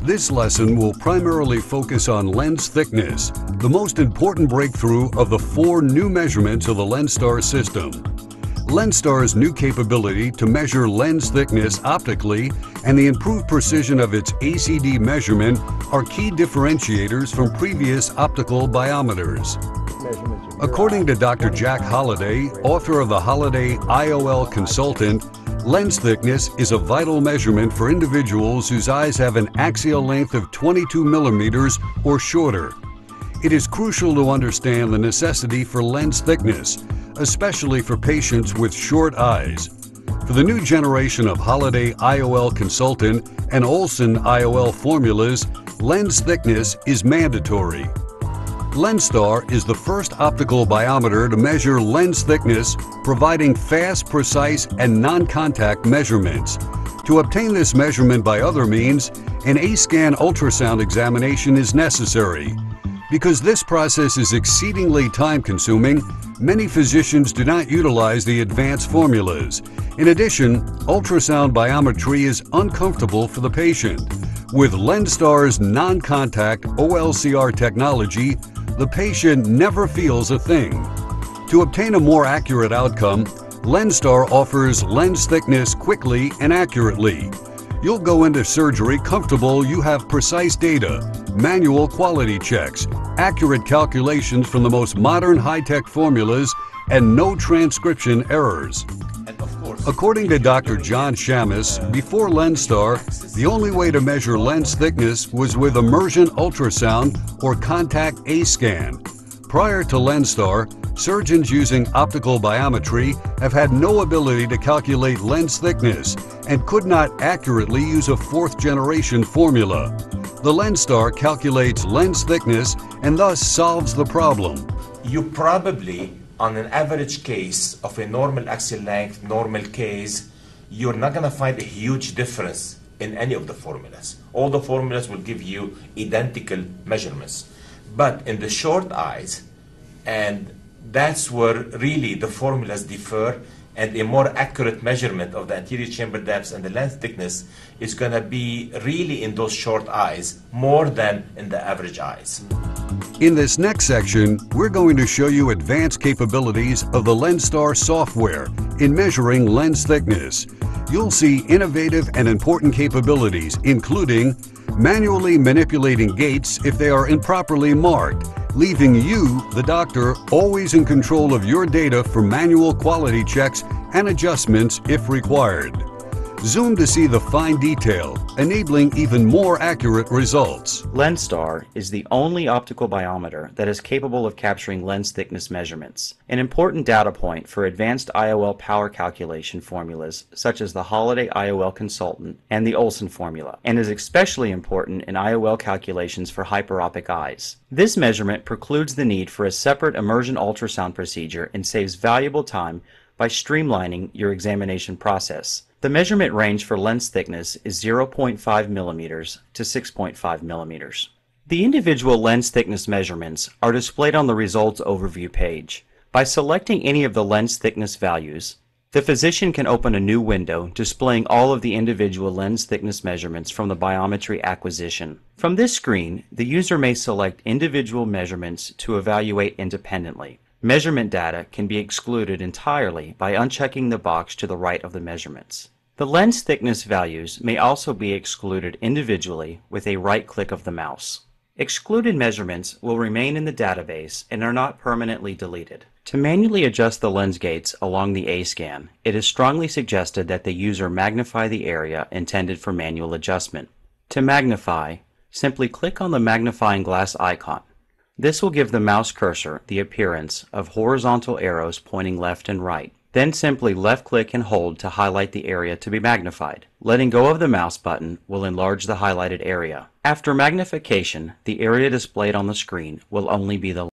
This lesson will primarily focus on lens thickness, the most important breakthrough of the 4 new measurements of the LenStar system. LenStar's new capability to measure lens thickness optically and the improved precision of its ACD measurement are key differentiators from previous optical biometers. According to Dr. Jack Holliday, author of the Holliday IOL Consultant, lens thickness is a vital measurement for individuals whose eyes have an axial length of 22 millimeters or shorter. It is crucial to understand the necessity for lens thickness, especially for patients with short eyes. For the new generation of Holliday IOL Consultant and Olsen IOL formulas, lens thickness is mandatory. LenStar is the first optical biometer to measure lens thickness, providing fast, precise, and non-contact measurements. To obtain this measurement by other means, an A-scan ultrasound examination is necessary. Because this process is exceedingly time-consuming, many physicians do not utilize the advanced formulas. In addition, ultrasound biometry is uncomfortable for the patient. With LenStar's non-contact OLCR technology, the patient never feels a thing. To obtain a more accurate outcome, LenStar offers lens thickness quickly and accurately. You'll go into surgery comfortable you have precise data, manual quality checks, accurate calculations from the most modern high-tech formulas, and no transcription errors. According to Dr. John Shamus, before LenStar, the only way to measure lens thickness was with immersion ultrasound or contact A-scan. Prior to LenStar, surgeons using optical biometry have had no ability to calculate lens thickness and could not accurately use a 4th-generation formula. The LenStar calculates lens thickness and thus solves the problem. You probably, on an average case of a normal axial length, normal case, you're not going to find a huge difference in any of the formulas. All the formulas will give you identical measurements. But in the short eyes, and that's where really the formulas differ, and a more accurate measurement of the anterior chamber depth and the lens thickness is going to be really in those short eyes more than in the average eyes. In this next section, we're going to show you advanced capabilities of the LenStar software in measuring lens thickness. You'll see innovative and important capabilities, including manually manipulating gates if they are improperly marked, leaving you, the doctor, always in control of your data for manual quality checks and adjustments if required. Zoom to see the fine detail, enabling even more accurate results. LenStar is the only optical biometer that is capable of capturing lens thickness measurements, an important data point for advanced IOL power calculation formulas such as the Holliday IOL Consultant and the Olsen formula, and is especially important in IOL calculations for hyperopic eyes. This measurement precludes the need for a separate immersion ultrasound procedure and saves valuable time by streamlining your examination process. The measurement range for lens thickness is 0.5 millimeters to 6.5 millimeters. The individual lens thickness measurements are displayed on the results overview page. By selecting any of the lens thickness values, the physician can open a new window displaying all of the individual lens thickness measurements from the biometry acquisition. From this screen, the user may select individual measurements to evaluate independently. Measurement data can be excluded entirely by unchecking the box to the right of the measurements. The lens thickness values may also be excluded individually with a right click of the mouse. Excluded measurements will remain in the database and are not permanently deleted. To manually adjust the lens gates along the A-scan, it is strongly suggested that the user magnify the area intended for manual adjustment. To magnify, simply click on the magnifying glass icon. This will give the mouse cursor the appearance of horizontal arrows pointing left and right. Then simply left-click and hold to highlight the area to be magnified. Letting go of the mouse button will enlarge the highlighted area. After magnification, the area displayed on the screen will only be the